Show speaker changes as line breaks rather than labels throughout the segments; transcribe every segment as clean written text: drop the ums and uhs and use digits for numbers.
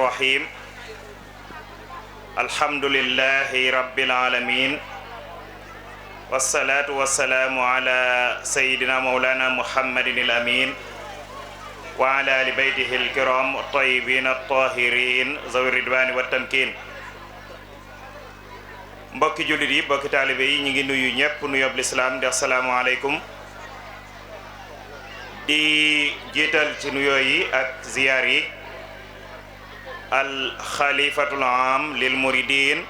الرحيم الحمد لله رب العالمين والصلاة والسلام على سيدنا مولانا محمد الأمين وعلى آل بيته الكرام الطيبين الطاهرين ذوي الرضوان والتمكين mbokki jullit yi mbokki taalibe yi ñu ngi nuyu ñëpp nuyoob lislaam di assalaamu aleykum di jiital ci nuyoo yi ak ziyaar yi al xalifatul am lil muridin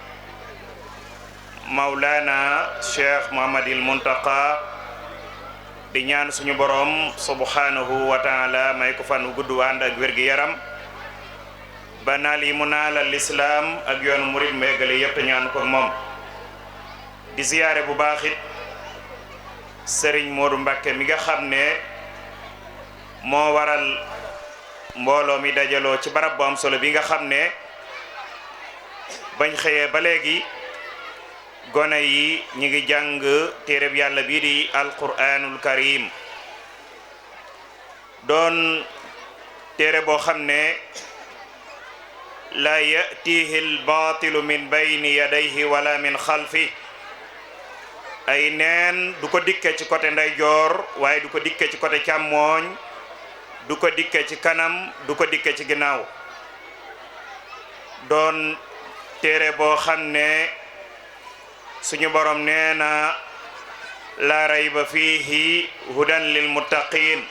Maulana Cheikh Muhammadil Muntaqa di ñaan suñu borom subhanahu wa taala may ko fan wu gudd ànd ak wér gi yaram ba naal yi mu naalal lislaam ak yoonu murid mu eggale yépp ñaan ko moom di ziyaare bu baax it Sëriñ Moodu Mbàkke mi nga xam ne moo waral mbooloo mi dajaloo ci barab bu am solo bi nga xam ne bañ xëyee ba léegi gone yi ñi ngi jàng téereb yàlla bii di alquranul karim doon téere boo xam ne la yatihi albatilu min bayni yadayhi wala min xalfi ay neen du ko dikke ci côté ndeyjoor waaye du ko dikke ci côté càmmooñ du ko dikke ci kanam du ko dikke ci ginnaaw doon téere boo xam ne suñu borom nee na la rayba fiihi hudan lil muttaqin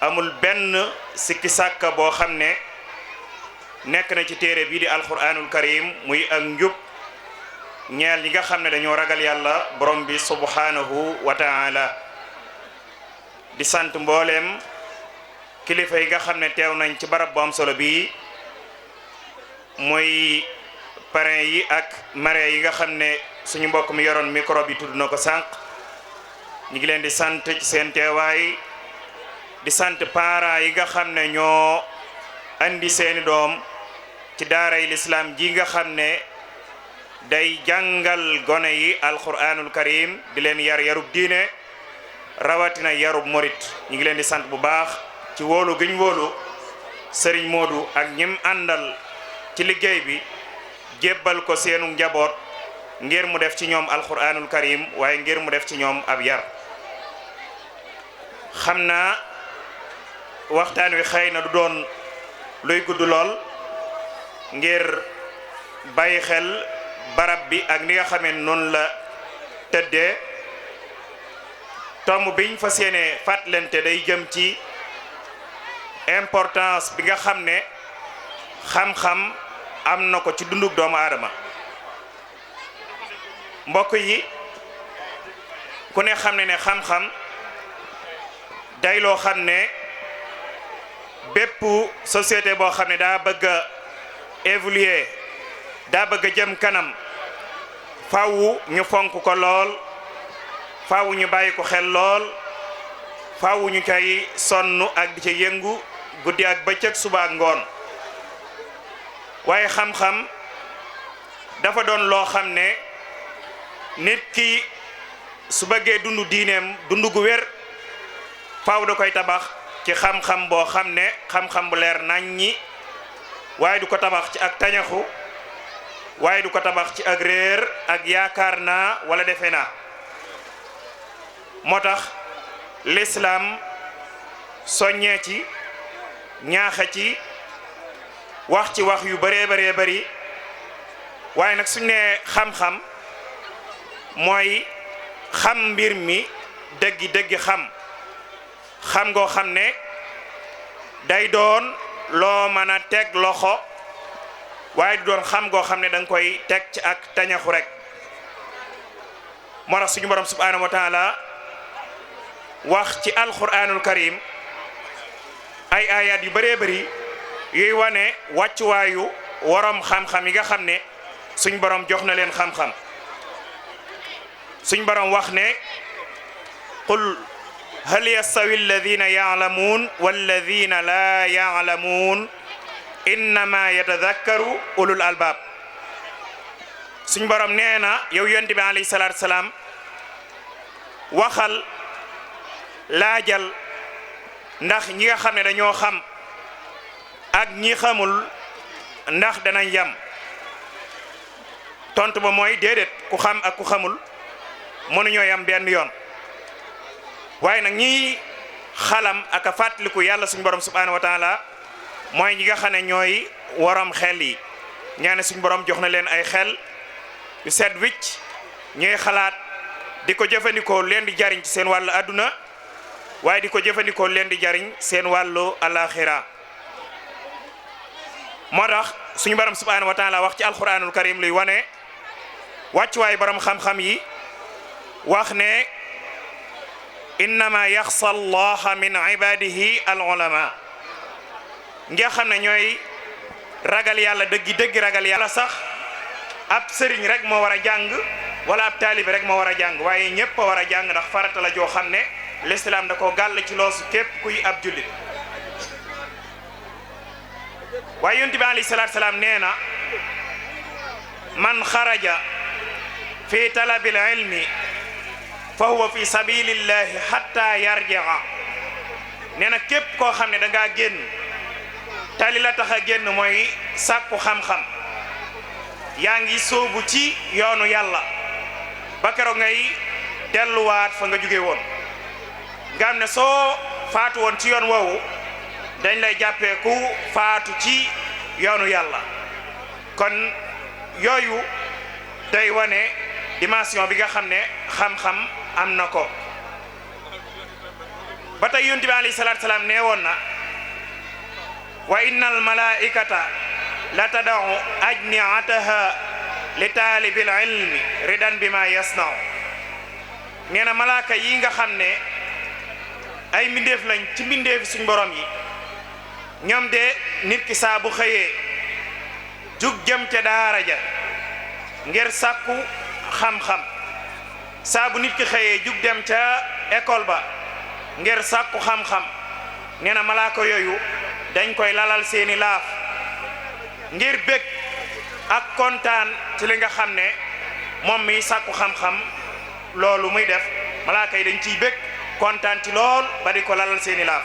amul benn sikki sàkka boo xam ne nekk na ci téere bii di alquranul karim muy ak njub ñeel ñi nga xam ne dañoo ragal yàlla borom bi subhanahu wa taala di sant mbooleem kilifa yi nga xam ne teew nañ ci barab bu am solo bii muy parrain yi ak marraine yi nga xam ne suñu mbokk mi yoroon micro bi tudd na ko sànq ñu ngi leen di sant ci seen teewaay di sant parents yi nga xam ne ñoo andi seeni doom ci daaray lislaam ji nga xam ne day jàngal gone yi alquranul karim di leen yar yarub diine rawatina yarub morit ñu ngi leen di sant bu baax ci wóolu giñ wóolu Sëriñ Moodu ak ñim àndal ci liggéey bi jébbal ko seenu njaboot ngir mu def ci ñoom alquranul karim waaye ngir mu def ci ñoom ab yar xam naa waxtaan wi xëy na du doon luy gudd lool ngir bàyyi xel barab bi ak ni nga xamee noonu la tëddee tomb biñ fas yéene fàttalante day jëm ci importance bi nga xam ne xam-xam am na ko ci dunduk doomu aadama mbokk yi ku ne xam ne xam-xam day loo xam ne bépp société boo xam ne daa bëgg a évoluer daa bëgg a jëm kanam faaw ñu fonk ko lool faaw ñu bàyyi ko xel lool faaw ñu cay sonn ak di ca yëngu guddi ak bëccëg suba ak ngoon waaye xam-xam dafa doon loo xam ne nit ki su bëggee dundu diineem dundu gu wér faaw da koy tabax ci xam-xam boo xam ne xam-xam bu leer nañ ñi waaye du ko tabax ci ak tañaxu waaye du ko tabax ci ak réer ak yaakaar naa wala defe naa moo tax lislaam soññee ci ñaaxa ci wax yu bëree bëri waaye nag suñ ne xam-xam mooy xam mbir mi dëggi xam ngoo xam ne day doon loo mën a teg loxo waaye du doon xam ngoo xam ne da nga koy teg ci ak tañaxu rek moo tax suñu borom subhanahu wa taala wax ci alquranul karim ay ayat yu bëree bëri yuy wane wàccuwaayu warom xam-xam yi nga xam ne suñ borom jox na leen xam-xam suñ borom wax ne qul hal yastawi alladina ya'lamuun walladina la ya'lamuun innama yatadakkaru ulul albab suñ borom nee na yow yonent bi alayhi salaatu salaam waxal laajal ndax ñi nga xam ne dañoo xam ak ñi xamul ndax danañ yam tontu ba mooy déedéet ku xam ak ku xamul mënuñoo yam benn yoon waaye nag ñi xalam ak a fàttaliku yàlla suñu borom subhanahu wa taala mooy ñi nga xam ne ñooy waram xel yi ñaane suñu borom jox na leen ay xel yu set wicc ñuy xalaat di ko jëfandikoo leen di jariñ ci seen wàllu àdduna waaye di ko jëfandikoo leen di jariñ seen wàllu alaxira moo tax suñu borom subhanahu wa taala wax ci alquranul karim luy wane wàccuwaay borom xam-xam yi wax ne innama yaxsa allaha min ibadihi al ulama nga xam ne ñooy ragal yàlla dëggi ragal yàlla sax ab sëriñ rek moo war a jàng wala ab taalibi rek moo war a jàng waaye ñépp a war a jàng ndax farata la joo xam ne l'islam da ko gàll ci loosu képp kuy ab jullit waaye yonent bi alayhi salaatu salaam nee na man xaraja fi talabil ilmi fa huwa fi sabilillahi hatta yarji'a nee na képp koo xam ne da ngaa génn tali la tax a génn mooy sàkku xam-xam yaa ngi sóobu ci yoonu yàlla ba keroog ngay delluwaat fa nga jóge woon nga xam ne soo faatu woon ci yoon woowu dañ lay jàppee ku faatu ci yoonu yàlla kon yooyu day wane dimension bi nga xam ne xam-xam am na ko ba tey yonent bi alayhi salaatu salaam nee woon na wa innal malaikata la tada'u ajni'ataha li taalibil ilmi ridan bima yasna'u nee na malaaka yi nga xam ne ay mbindeef lañ ci mbindeefi suñ borom yi ñoom de nit ki saa bu xëyee jug jëm ca daara ja ngir sàkku xam-xam saa bu nit ki xëyee jug dem ca école ba ngir sàkku xam-xam nee na malaaka yooyu dañ koy lalal seeni laaf ngir bég ak kontaan ci li nga xam ne moom mi sàkku xam-xam loolu muy def malaaka yi dañ ciy bég kontaan ci lool ba di ko lalal seeni laaf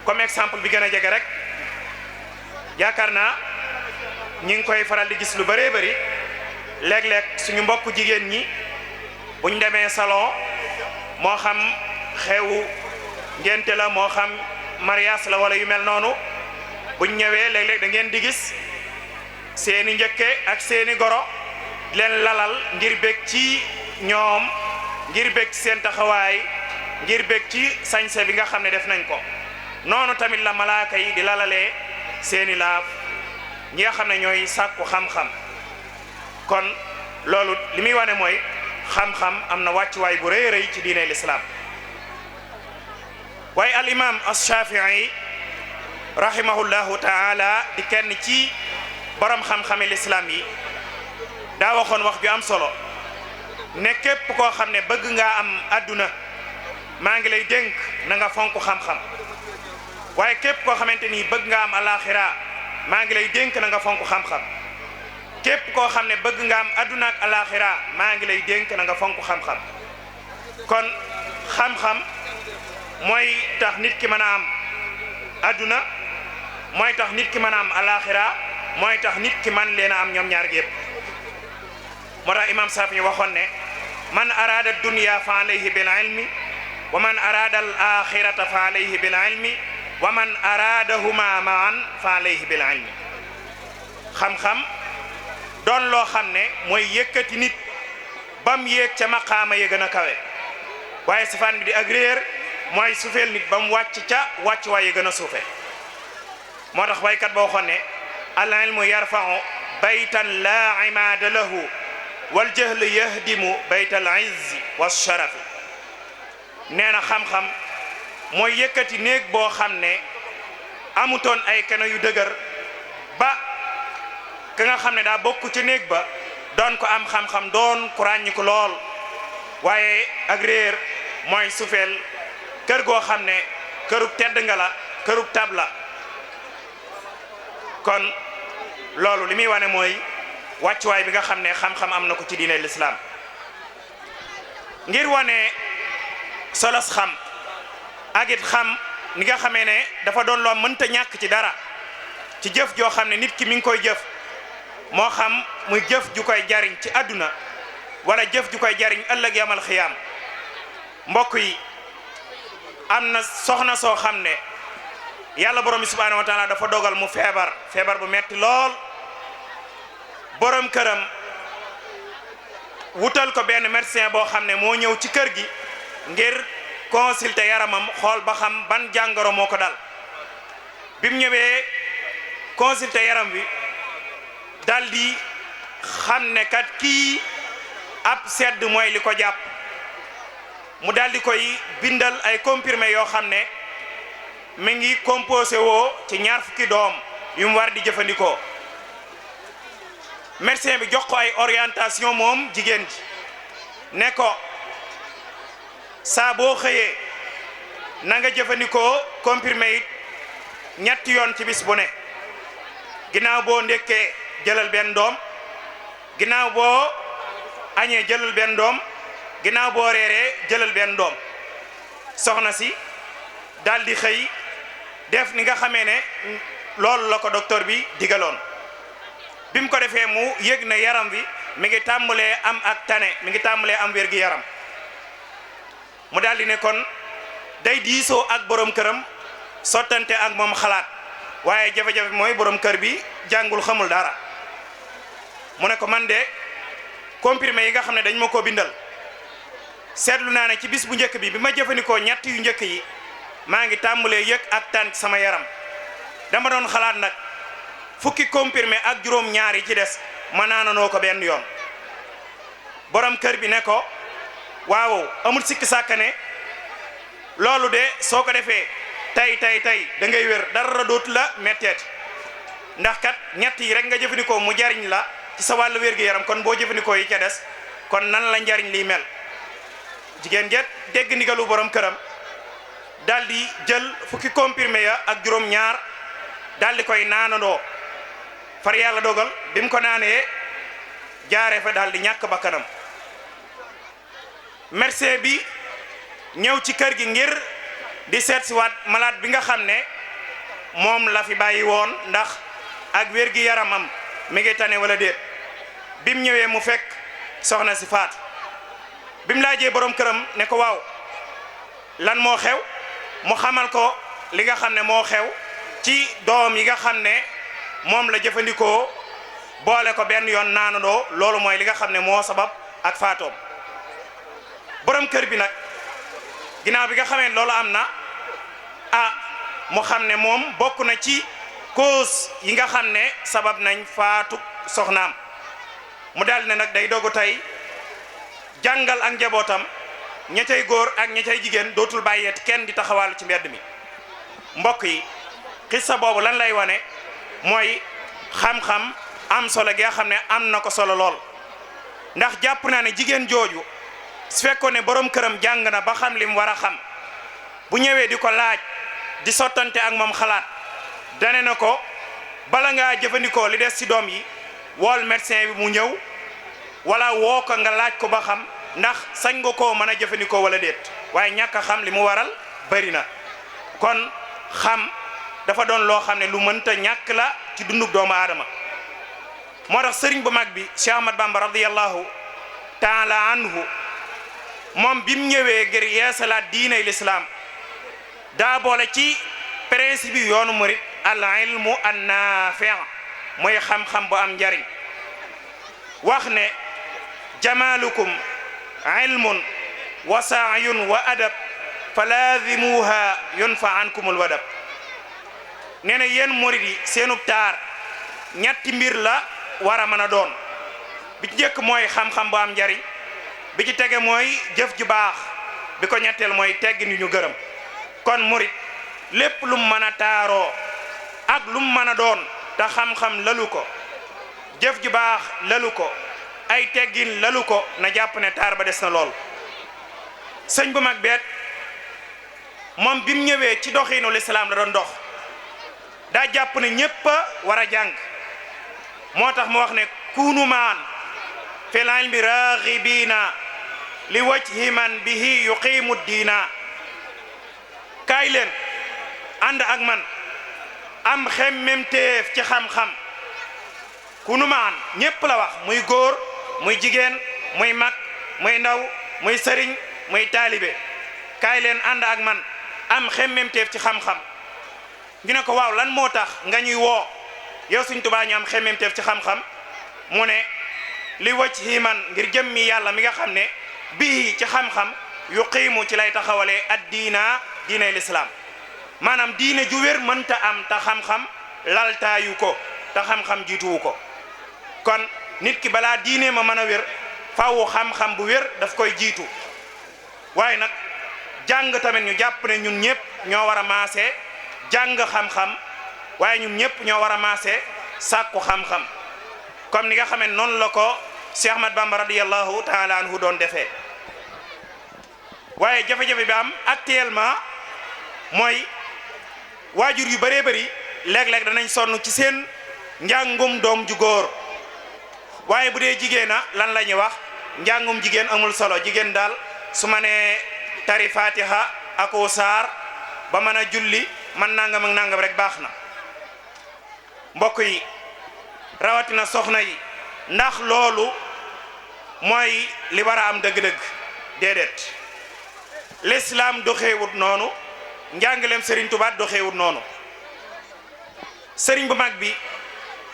comme exemple bi gën a jege rek yaakaar naa ñi ngi koy faral di gis lu bëree bëri léeg-léeg suñu mbokku jigéen ñi buñ demee salon moo xam xewu ngénte la moo xam mariage la wala yu mel noonu buñ ñëwee léeg-léeg da ngeen di gis seeni njëkke ak seeni goro leen lalal ngir bég ci ñoom ngir bég ci seen taxawaay ngir bég ci sañse bi nga xam ne def nañ ko noonu tamit la malaaka yi di lalalee seeni laaf ñi nga xam ne ñooy sàkku xam-xam kon loolu li muy wane mooy xam-xam am na wàccuwaay bu rëy rëy ci diine l'islam waaye al imam as-Shafi'i rahimahullahu taala di kenn ci borom xam-xami l'islam yi daa waxoon wax ju am solo ne képp koo xam ne bëgg ngaa am adduna maa ngi lay dénk na nga fonk xam-xam waaye képp koo xamante ni bëgg nga am alaxira maa ngi lay dénk na nga fonk xam-xam képp koo xam ne bëgg nga am adduna ak alaxira maa ngi lay dénk na nga fonk xam-xam kon xam-xam mooy tax nit ki mën a am adduna mooy tax nit ki mën a am alaxira mooy tax nit ki man leen a am ñoom ñaar yépp moo tax imam Saafi waxoon ne man arada dunya fa alayhi bil ilmi wa man arada al axirata fa alayhi bil ilmi wa man aradahuma maan fa alayhi bil ilmi xam-xam doon loo xam ne mooy yëkkati nit bam yéeg ca maqaama ya gën a kawe waaye safaan bi di ak réer mooy suufeel nit ba mu wàcc ca wàcc waaye gën a suufe moo tax waykat boo waxoon ne al ilmu yarfa'u baytan la imaada lahu wal jahlu yahdimu baytal izzi was sharafi nee na xam-xam mooy yëkkati néeg boo xam ne amutoon ay keno yu dëgër ba ka nga xam ne daa bokk ci néeg ba doon ko am xam-xam doon ku ràññiku lool waaye ak réer mooy sufeel kër goo xam ne kërug tedd nga la kërug tab la kon loolu li muy wane mooy wàccuwaay bi nga xam ne xam-xam am na ko ci diine l'islam ngir wane solos xam ak it xam ni nga xamee ne dafa doon loo mënta ñàkk ci dara ci jëf joo xam ne nit ki mi ngi koy jëf moo xam muy jëf ju koy jariñ ci àdduna wala jëf ju koy jariñ ëllëg yamal xiyaam. mbokk yi am na soxna soo xam ne yàlla borom bi subhaanahu wa taala dafa dogal mu feebar bu metti lool. borom këram wutal ko benn médecin boo xam ne moo ñëw ci kër gi ngir consulter yaramam xool ba xam ban jàngoro moo ko dal. bi mu ñëwee consulter yaram wi dal di xam ne kat kii ab sedd mooy li ko jàpp mu dal di koy bindal ay comprimés yoo xam ne mi ngi composé woo ci 20 fukki doom yu mu war di jëfandikoo. médecin bi jox ko ay orientation moom jigéen ji ne ko saa boo xëyee na nga jëfandikoo comprimé yi 3 yoon ci bis bu ne. ginnaaw boo ndekkee jëlal benn doom, ginnaaw boo añee jëlal benn doom, ginnaaw boo reeree jëlal benn doom. soxna si daal di xëy def ni nga xamee ne loolu la ko docteur bi digaloon. bi mu ko defee mu yëg na yaram wi mi ngi tàmbalee am ak tane, mi ngi tàmbalee am wér gi yaram. mu daal di ne kon day diisoo ak borom këram sottante ak moom xalaat, waaye jafe-jafe mooy borom kër bi jàngul xamul dara. mu ne ko man de comprimé yi nga xam ne dañ ma ko bindal seetlu naa ne ci bis bu njëkk bi ma jëfandikoo 3 yu njëkk yi maa ngi tàmbalee yëg ak tan sama yaram. dama doon xalaat nag fukki comprimé ak juróom-ñaar yi ci des ma naananoo ko benn yoon. borom kër bi ne ko waaw amul sikki sàkkane loolu de soo ko defee tey da ngay wér, dara dootu la metteeti, ndax kat 3 yi rek nga jëfandikoo mu jariñ la ci sa wàllu wér gi yaram, kon boo jëfandikoo yi ca des kon nan la njariñ liy mel. jigéen jet dégg ndigalu borom këram daal di jël fukki comprimé ya ak juróom-ñaar daal di koy naanandoo. far yàlla dogal bi mu ko naanee jaaree fa daal di ñàkk bakkanam. médecin bi ñëw ci kër gi ngir di seet si waat malade bi nga xam ne moom la fi bàyyi woon ndax ak wér gi yaramam mi ngi tane wala déet. bi mu ñëwee mu fekk soxna si faatu. bi mu laajee borom këram ne ko waaw lan moo xew, mu xamal ko li nga xam ne moo xew ci doom yi nga xam ne moom la jëfandikoo boole ko benn yoon naanandoo, loolu mooy li nga xam ne moo sabab ak faatoom. borom kër bi nag ginnaaw bi nga xamee loolu am na mu xam ne moom bokk na ci cause yi nga xam ne sabab nañ faatu soxnaam. mu daal ne nag day dogu tey jàngal ak njabootam, ña cay góor ak ña cay jigéen dootul bàyyeet kenn di taxawal ci mbedd mi. mbokk yi xissa boobu lan lay wane mooy xam-xam am solo gi nga xam ne am na ko solo lool. ndax jàpp naa ne jigéen jooju su fekkoon ne borom këram jàng na ba xam li mu war a xam, bu ñëwee di ko laaj di sottante ak moom xalaat, dane na ko bala ngaa jëfandikoo li des ci doom yi wool médecin bi mu ñëw, wala woo ko nga laaj ko ba xam ndax sañ nga koo mën a jëfandikoo wala déet. waaye ñàkk a xam li mu waral bari na. kon xam dafa doon loo xam ne lu mënta ñàkk la ci dundub doomu aadama. moo tax sëriñ bu mag bi Cheikh Ahmad Bamba radiyallahu taala anhu moom bi mu ñëwee ngir yeesalaat diiney lislaam daa boole ci principe yi yoonu murit al ilmu an naafi' mooy xam-xam bu am njariñ. wax ne jamaalukum ilmun wa saayun wa adab fa laazimuha yunfa ankumul wadab. nee na yéen murit yi seenub taar 3 mbir la war a mën a doon. bi ci njëkk mooy xam-xam bu am njariñ, bi ci tege mooy jëf ju baax, bi ko ñetteel mooy teggi ni ñu gërëm. kon murit lépp lu mu mën a taaroo ak lu mu mën a doon te xam-xam lalu ko, jëf ju baax lalu ko, ay teggin lalu ko, na jàpp ne taar ba des na lool. sëñ bu mag beet moom bi mu ñëwee ci doxiinu lislaam la doon dox, daa jàpp ne ñépp a war a jàng. moo tax mu wax ne kunu maan fil ilmi raghibina li wajhi man bihi yuqimu diina. kaay leen ànd ak man am xemmemteef ci xam-xam ku nu maan ñépp la wax muy góor muy jigéen muy mag muy ndaw muy sëriñ muy taalibe kaay leen ànd ak man am xemmemteef ci xam-xam ñu ne ko waaw lan moo tax nga ñuy woo yow Sëriñ Tuubaa ñu am xemmemteef ci xam-xam mu ne li wajhi man ngir jëmmi yàlla mi nga xam ne bii ci xam-xam yuqiimu ci lay taxawalee ad diine lislaam maanaam diine ju wér mënta am te xam-xam laltaayu ko te xam-xam jiituwu ko kon nit ki balaa diine ma mën a wér faaw xam-xam bu wér daf koy jiitu waaye nag jàng tamit ñu jàpp ne ñun ñëpp ñoo war a maase jàng xam-xam waaye ñun ñëpp ñoo war a maase sàkku xam-xam comme ni nga xamee noonu la ko Cheikh Ahmad Bamba radiyallahu taala anhu doon defee waaye jafe-jafe bi am actuellement mooy waajur yu bëree bëri léeg-léeg danañ sonn ci seen njàngum doom ju góor waaye bu dee jigéen a lan la ñuy wax njàngum jigéen amul solo jigéen daal su ma nee tari fatiha ako saar ba mën a julli man nangam ak nangam rek baax na mbokk yi rawatina soxna yi ndax loolu mooy li war a am dëgg-dëgg déedéet l'islam doxewut noonu njàngaleem Serigne Touba doxewut noonu Serigne bu mag bi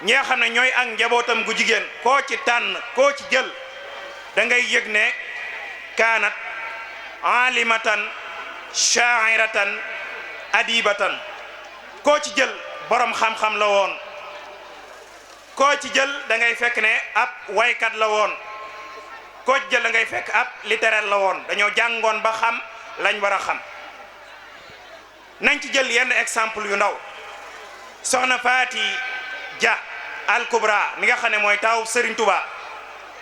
ñi nga xam ne ñooy ak njabootam gu jigéen koo ci tànn koo ci jël da ngay yëg ne kaanat alimatan sha'iratan adibatan koo ci jël borom xam-xam la woon koo ci jël da ngay fekk ne ab waykat la woon koo ci jël da ngay fekk ab littéraire la woon dañoo jàngoon ba xam lañ war a xam nañ ci jël yenn exemple yu ndaw soxna Faati Ja al Kubra mi nga xam ne mooy taaw Serigne Touba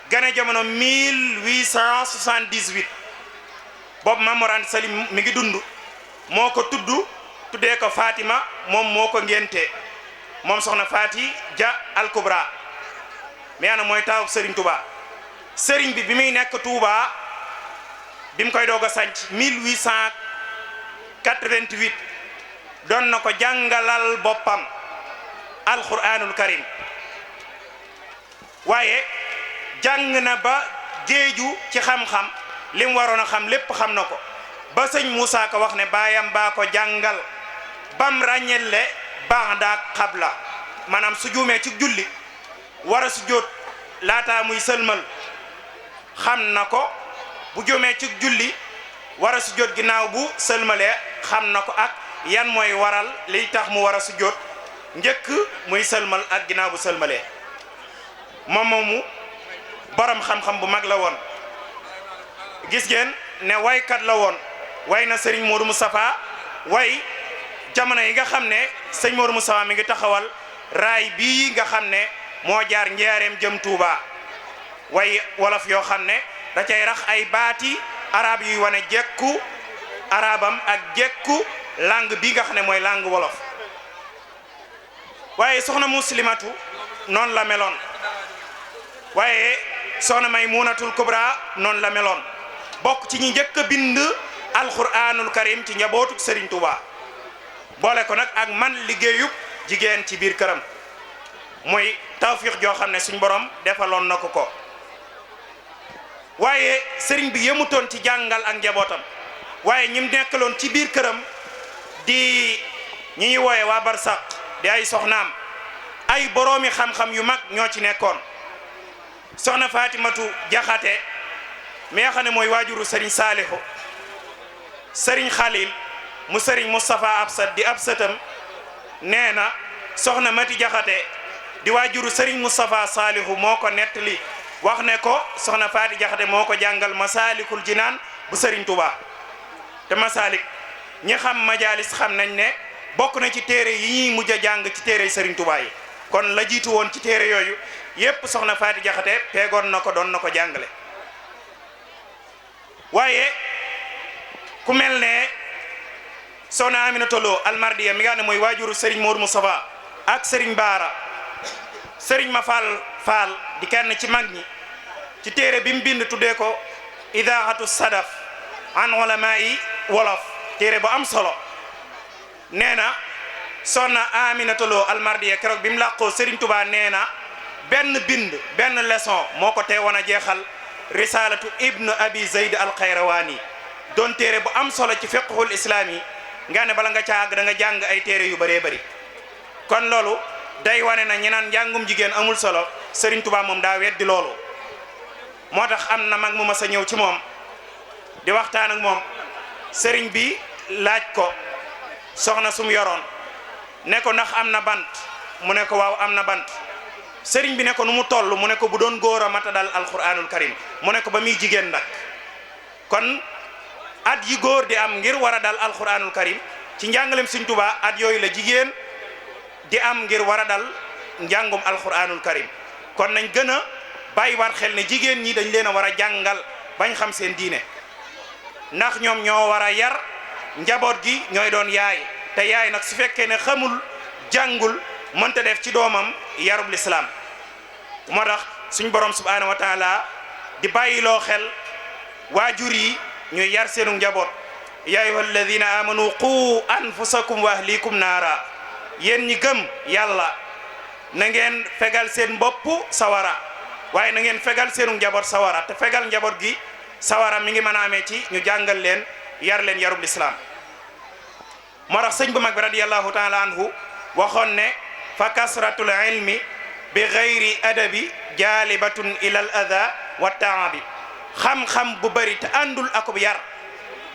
gane jamono 1878 boobu Maam Mor Anta Sali mi ngi dund moo ko tuddee ko Fatima moom moo ko ngénte moom soxna Faati Ja al Kubra mi ana mooy taaw Serigne Touba Serigne bi muy nekk Touba bi mu koy doog a sanc 1888 doon na ko jàngalal boppam alquranul karim waaye jàng na ba géeju ci xam-xam li mu waroon a xam lépp xam na ko ba sëñ Moussa Ka wax ne baayam baa ko jàngal bam ràññelle ba'da qabla maanaam su juumee ci julli war a sujjóot laataa muy sëlmal xam na ko bu juumee ci julli war a sujjóot ginnaaw bu sëlmalee xam na ko ak yan mooy waral liy tax mu war a sujjóot njëkk muy sëlmal ak ginnaaw bu sëlmalee moom moomu borom xam-xam bu mag la woon gis ngeen ne waykat la woon way na Serigne Modou Moustapha way jamono yi nga xam ne sëñ Modou Moustapha mi ngi taxawal raay bii nga xam ne moo jaar njaareem jëm Touba way wolof yoo xam ne da cay rax ay baati arab yuy wane jekku arabam ak jekku langue bi nga xam ne mooy langue wolof waaye soxna muslimatu noonu la meloon waaye soxna Maymunatul Kubra noonu la meloon bokk ci ñi njëkk a bind alquranul karim ci njabootuk Serigne Touba boole ko nag ak man liggéeyub jigéen ci biir këram muy tawfiq joo xam ne suñ borom defaloon na ko waaye Serigne bi yemutoon ci jàngal ak njabootam waaye ñim nekkaloon ci biir këram di ñi ñuy wooye waa barsaq di ay soxnaam ay boroomi xam-xam yu mag ñoo ci nekkoon soxna Fatimatu Jaxate mi nga xam ne mooy waajuru Serigne Saalihu Serigne Khalil mu Serigne Moustapha Absat di ab sëtam nee na soxna Mati Jaxate di waajuru Serigne Moustapha Saalihu moo ko nettali wax ne ko soxna Faati Jaxate moo ko jàngal Masaalikul Jinaan bu Serigne Touba te Masalik ñi xam majalis xam nañ ne bokk na ci téere yi ñuy mujj a jàng ci téere Serigne Touba yi kon la jiitu woon ci téere yooyu yépp soxna Faati Jaxate peegoon na ko doon na ko jàngale waaye ku mel ne soxna Aminata Lo Almardiya mi nga xam ne mooy waajuru Serigne Modou Moustapha ak Serigne Baara Serigne ma Fall di kenn ci mag ñi ci téere bi mu bind tuddee ko Idaahatu Sadaf an ulama yi wolof téere bu am solo nee na soxna Aminata Lo almardiya keroog bi mu làqoo Serigne Touba nee na benn leçon moo ko teewoon a jeexal risalatu ibnu abi zayd al xayrawaani doon téere bu am solo ci fiqhul islaam yi nga ne bala nga ca àgg da nga jàng ay téere yu bëree bëri kon loolu day wane na ñi naan njàngum jigéen amul solo Serigne Touba moom daa weddi loolu moo tax am na mag mu mas a ñëw ci moom di waxtaan ak moom Serigne bi laaj ko soxna sum yoroon ne ko ndax am na bant mu ne ko waaw am na bant Serigne bi ne ko nu mu toll mu ne ko bu doon góor a mata dal alquranul karim mu ne ko ba muy jigéen nag kon at yi góor di am ngir war a dal alquranul karim ci njàngalem Serigne Touba at yooyu la jigéen di am ngir war a dal njàngum alquranul karim kon nañ gën a bàyyiwaat xel ne jigéen ñi dañ leen a war a jàngal bañ xam seen diine ndax ñoom ñoo war a yar njaboot gi ñooy doon yaay te yaay nag su fekkee ne xamul jàngul mënta def ci doomam yarub lislaam moo tax suñ borom subhanahu wa taala di bàyyiloo xel waajur yi ñuy yar seenu njaboot ya ayyuha alladina amanu qu anfusakum wa ahlikum naara yéen ñi gëm yàlla na ngeen fegal seen bopp sawara waaye na ngeen fegal seenu njaboot sawara te fegal njaboot gi sawara mi ngi mën a amee ci ñu jàngal leen yar leen yarub lislaam moo tax sëñ bu mag bi radiyallahu taala anhu waxoon ne fa kasratul ilmi bi gayri adabi jaalibatun ila al ada wa taabi xam-xam bu bëri te àndul akub yar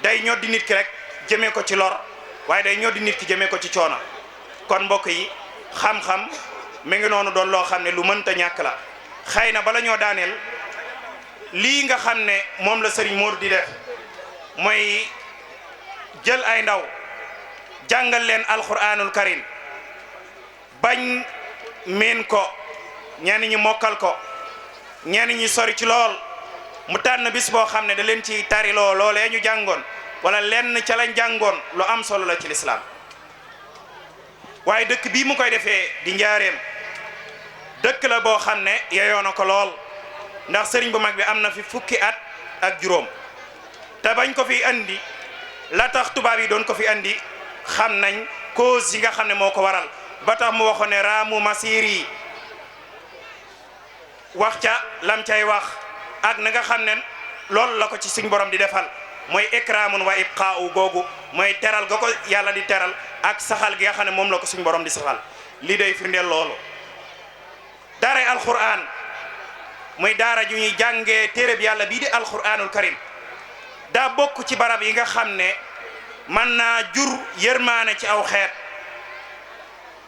day ñoddi nit ki rek jëmee ko ci lor waaye day ñoddi nit ki jëmee ko ci coono kon mbokk yi xam-xam mi ngi noonu doon loo xam ne lu mënta ñàkk la xëy na bala ñoo daaneel lii nga xam ne moom la Serigne Modou di def mooy jël ay ndaw jàngal leen alquranul karim bañ miin ko ñenn ñi mokkal ko ñenn ñi sori ci lool mu tànn bis boo xam ne da leen ci tariloo loolee ñu jàngoon wala lenn ca lañ jàngoon lu am solo la ci lislaam waaye dëkk bii mu koy defee di njaareem dëkk la boo xam ne yeyoo na ko lool ndax sëriñ bu mag bi am na fi fukki at ak juróom te bañ ko fi andi la tax tubaab yi doon ko fi andi xam nañ cause yi nga xam ne moo ko waral ba tax mu waxoon ne raamu masir yi wax ca lam cay wax ak na nga xam ne loolu la ko ci suñ borom di defal mooy ikraamun wa ibqaa'u googu mooy teral ga ko yàlla di teral ak saxal gi nga xam ne moom la ko suñ borom di saxal lii day firndeel loolu daaray alquran muy daara ju ñuy jàngee téereb yàlla bii di alquranul karim daa bokk ci barab yi nga xam ne mën naa jur yërmaane ci aw xeet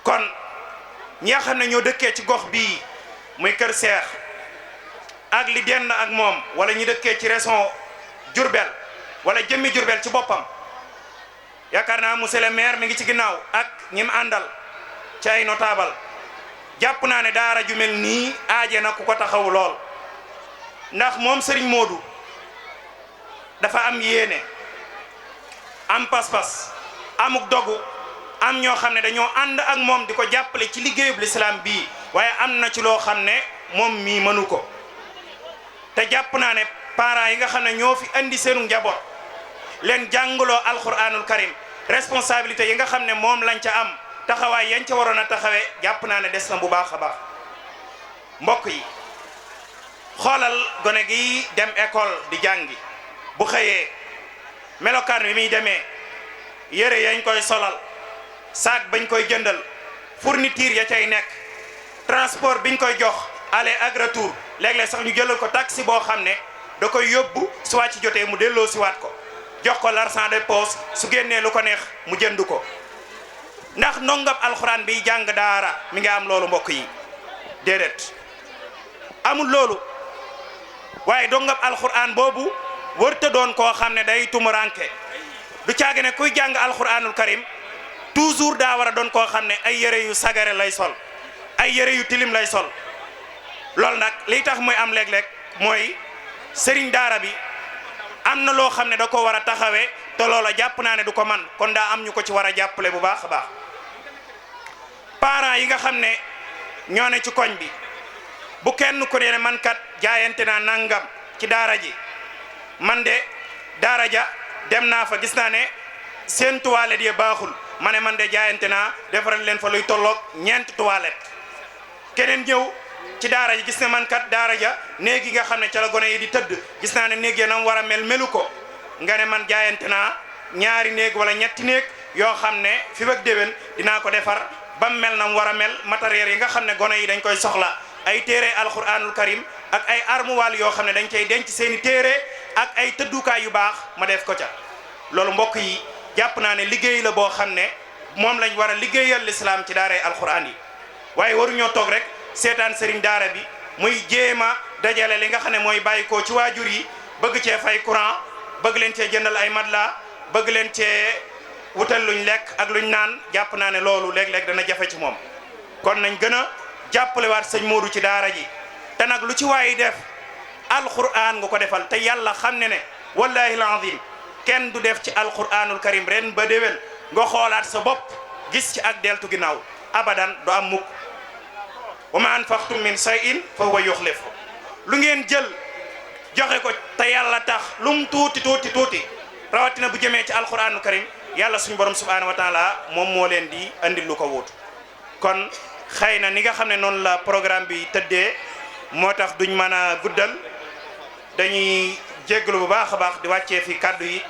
kon ñi nga xam ne ñoo dëkkee ci gox bii muy kër seex ak li dend ak moom wala ñi dëkkee ci région Diourbel wala jëmmi Diourbel ci boppam yaakaar naa monsieur le maire mi ngi ci ginnaaw ak ñi mu àndal ci ay notable jàpp naa ne daara ju mel nii aaje na ku ko taxaw lool ndax moom Serigne Modou dafa am yéene am pas-pas amuk dogu am ñoo xam ne dañoo ànd ak moom di ko jàppale ci liggéeyub l'islam bii waaye am na ci loo xam ne moom mii mënu ko te jàpp naa ne parents yi nga xam ne ñoo fi andi seenu njaboot leen jàngaloo alquranul karim responsabilité yi nga xam ne moom lañ ca am taxawaay yañ ca waroon a taxawee jàpp naa ne des na bu baax a baax mbokk yi xoolal gone gi dem école di jàngi bu xëyee melokaan bi muy demee yére yañ koy solal saak bañ koy jëndal fourniture ya cay nekk transport biñ koy jox aller ak retour léeg-léeg sax ñu jëlal ko taxi boo xam ne da koy yóbbu su wàcc jotee mu delloo si waat ko jox ko l'argent de poche su génnee lu ko neex mu jënd ko ndax ndongab alxuraan biy jàng daara mi ngi am loolu mbokk yi déedéet amul loolu waaye ndongab alxuraan boobu wërta doon koo xam ne day tumuranke du caage ne kuy jàng alxuraanul karim toujours daa war a doon koo xam ne ay yére yu sagare lay sol ay yére yu tilim lay sol loolu nag liy tax muy am léeg-léeg mooy sëriñ daara bi am na loo xam ne da ko war a taxawee te loola jàpp naa ne du ko man kon daa am ñu ko ci war a jàppale bu baax a baax parents yi nga xam ne ñoo ne ci koñ bi bu kenn ku ne man kat jaayante naa nangam ci daara ji man de daara ja dem naa fa gis naa ne seen toilette yi baaxul ma ne man de jaayante naa defaral leen fa luy tolloog ñeenti toilette keneen ñëw ci daara ji gis ne man kat daara ja néeg yi nga xam ne ca la gone yi di tëdd gis naa ne néeg ya nam war a mel melu ko nga ne man jaayante naa ñaari néeg wala ñetti néeg yoo xam ne fi ak déwén dinaa ko defar ba mel nam war a mel matériel yi nga xam ne gone yi dañ koy soxla ay téere alquranul karim ak ay armoire yoo xam ne dañ cay denc seeni téere ak ay tëddukaay yu baax ma def ko ca loolu mbokk yi jàpp naa ne liggéey la boo xam ne moom lañ war a liggéeyal l'islam ci daaray alquran yi waaye waruñoo toog rek seetaan sëriñ daara bi muy jéema dajale li nga xam ne mooy bàyyikoo ci waajur yi bëgg cee fay courant bëgg leen cee jëndal ay matelas bëgg leen cee wutal luñ lekk ak luñ naan jàpp naa ne loolu léeg-léeg dana jafe ci moom kon nañ gën a jàppalewaat sëñ Modou ci daara ji te nag lu ci waayi def alquran nga ko defal te yàlla xam ne ne wallahi alazim kenn du def ci alquranul karim ren ba déwén nga xoolaat sa bopp gis ci ak deltu ginnaaw abadan du am mukk wa ma anfaqtum min shay'in fa huwa yukhlifu lu ngeen jël joxe ko te yàlla tax lum tuuti rawatina bu jëmee ci alquranul karim yàlla suñu borom subhanahu wa taala moom moo leen di andil lu ko wóotu kon xëy na ni nga xam ne noonu la programme bi tëddee moo tax duñ mën a guddal dañuy jégalu bu baax a baax di wàccee fi kàddu yi